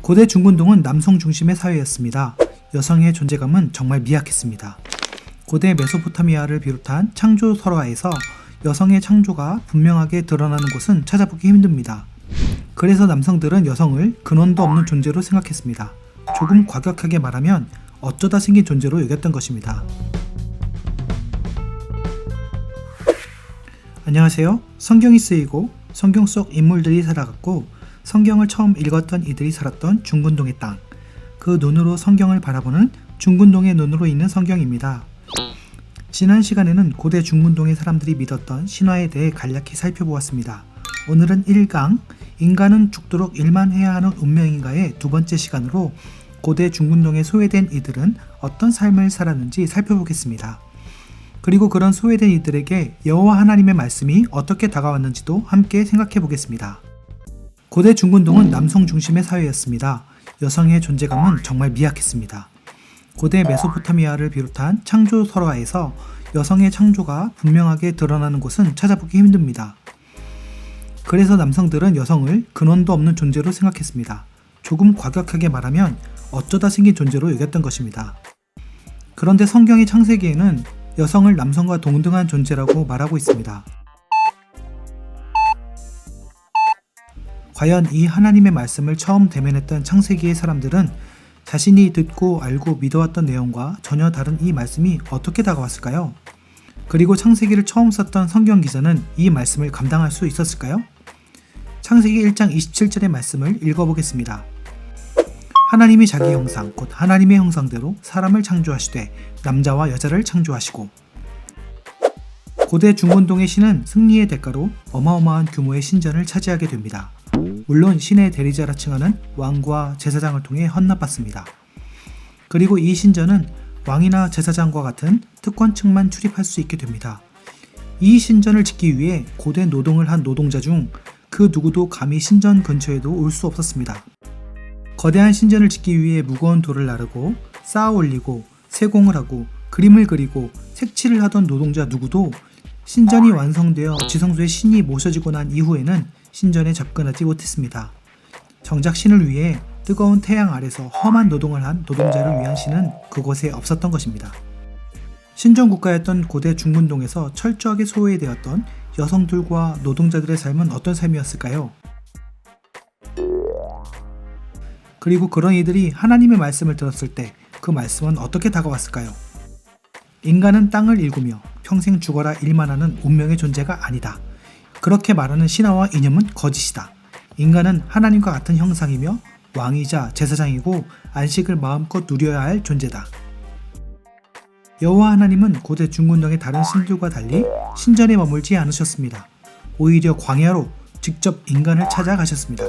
고대 중근동은 남성 중심의 사회였습니다. 여성의 존재감은 정말 미약했습니다. 고대 메소포타미아를 비롯한 창조 설화에서 여성의 창조가 분명하게 드러나는 곳은 찾아보기 힘듭니다. 그래서 남성들은 여성을 근원도 없는 존재로 생각했습니다. 조금 과격하게 말하면 어쩌다 생긴 존재로 여겼던 것입니다. 안녕하세요. 성경이 쓰이고 성경 속 인물들이 살아갔고 성경을 처음 읽었던 이들이 살았던 중근동의 땅, 그 눈으로 성경을 바라보는 중근동의 눈으로 있는 성경입니다. 지난 시간에는 고대 중근동의 사람들이 믿었던 신화에 대해 간략히 살펴보았습니다. 오늘은 1강, 인간은 죽도록 일만 해야 하는 운명인가의 두 번째 시간으로 고대 중근동에 소외된 이들은 어떤 삶을 살았는지 살펴보겠습니다. 그리고 그런 소외된 이들에게 여호와 하나님의 말씀이 어떻게 다가왔는지도 함께 생각해 보겠습니다. 고대 중근동은 남성 중심의 사회였습니다. 여성의 존재감은 정말 미약했습니다. 고대 메소포타미아를 비롯한 창조 설화에서 여성의 창조가 분명하게 드러나는 곳은 찾아보기 힘듭니다. 그래서 남성들은 여성을 근원도 없는 존재로 생각했습니다. 조금 과격하게 말하면 어쩌다 생긴 존재로 여겼던 것입니다. 그런데 성경의 창세기에는 여성을 남성과 동등한 존재라고 말하고 있습니다. 과연 이 하나님의 말씀을 처음 대면했던 창세기의 사람들은 자신이 듣고 알고 믿어왔던 내용과 전혀 다른 이 말씀이 어떻게 다가왔을까요? 그리고 창세기를 처음 썼던 성경 기자는 이 말씀을 감당할 수 있었을까요? 창세기 1장 27절의 말씀을 읽어보겠습니다. 하나님이 자기 형상 곧 하나님의 형상대로 사람을 창조하시되 남자와 여자를 창조하시고. 고대 중근동의 신은 승리의 대가로 어마어마한 규모의 신전을 차지하게 됩니다. 물론 신의 대리자라 칭하는 왕과 제사장을 통해 헌납받습니다. 그리고 이 신전은 왕이나 제사장과 같은 특권층만 출입할 수 있게 됩니다. 이 신전을 짓기 위해 고대 노동을 한 노동자 중 그 누구도 감히 신전 근처에도 올 수 없었습니다. 거대한 신전을 짓기 위해 무거운 돌을 나르고 쌓아 올리고 세공을 하고 그림을 그리고 색칠을 하던 노동자 누구도 신전이 완성되어 지성소에 신이 모셔지고 난 이후에는 신전에 접근하지 못했습니다. 정작 신을 위해 뜨거운 태양 아래서 험한 노동을 한 노동자를 위한 신은 그곳에 없었던 것입니다. 신전 국가였던 고대 중근동에서 철저하게 소외되었던 여성들과 노동자들의 삶은 어떤 삶이었을까요? 그리고 그런 이들이 하나님의 말씀을 들었을 때 그 말씀은 어떻게 다가왔을까요? 인간은 땅을 일구며 평생 죽어라 일만 하는 운명의 존재가 아니다. 그렇게 말하는 신화와 이념은 거짓이다. 인간은 하나님과 같은 형상이며 왕이자 제사장이고 안식을 마음껏 누려야 할 존재다. 여호와 하나님은 고대 중근동의 다른 신들과 달리 신전에 머물지 않으셨습니다. 오히려 광야로 직접 인간을 찾아가셨습니다.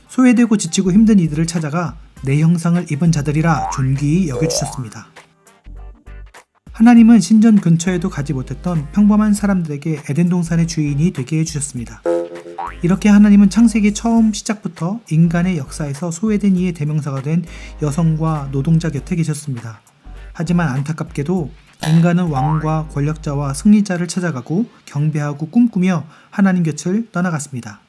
소외되고 지치고 힘든 이들을 찾아가 내 형상을 입은 자들이라 존귀히 여겨주셨습니다. 하나님은 신전 근처에도 가지 못했던 평범한 사람들에게 에덴 동산의 주인이 되게 해주셨습니다. 이렇게 하나님은 창세기 처음 시작부터 인간의 역사에서 소외된 이의 대명사가 된 여성과 노동자 곁에 계셨습니다. 하지만 안타깝게도 인간은 왕과 권력자와 승리자를 찾아가고 경배하고 꿈꾸며 하나님 곁을 떠나갔습니다.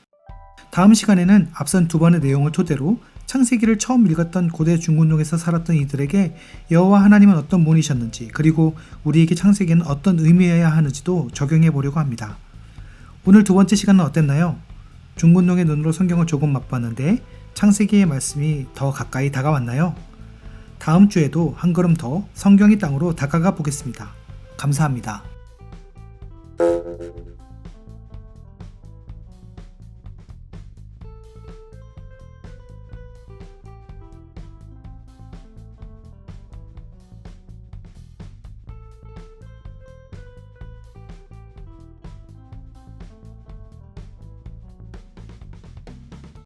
다음 시간에는 앞선 두 번의 내용을 토대로 창세기를 처음 읽었던 고대 중근동에서 살았던 이들에게 여호와 하나님은 어떤 분이셨는지, 그리고 우리에게 창세기는 어떤 의미여야 하는지도 적용해 보려고 합니다. 오늘 두 번째 시간은 어땠나요? 중근동의 눈으로 성경을 조금 맛봤는데 창세기의 말씀이 더 가까이 다가왔나요? 다음 주에도 한 걸음 더 성경의 땅으로 다가가 보겠습니다. 감사합니다.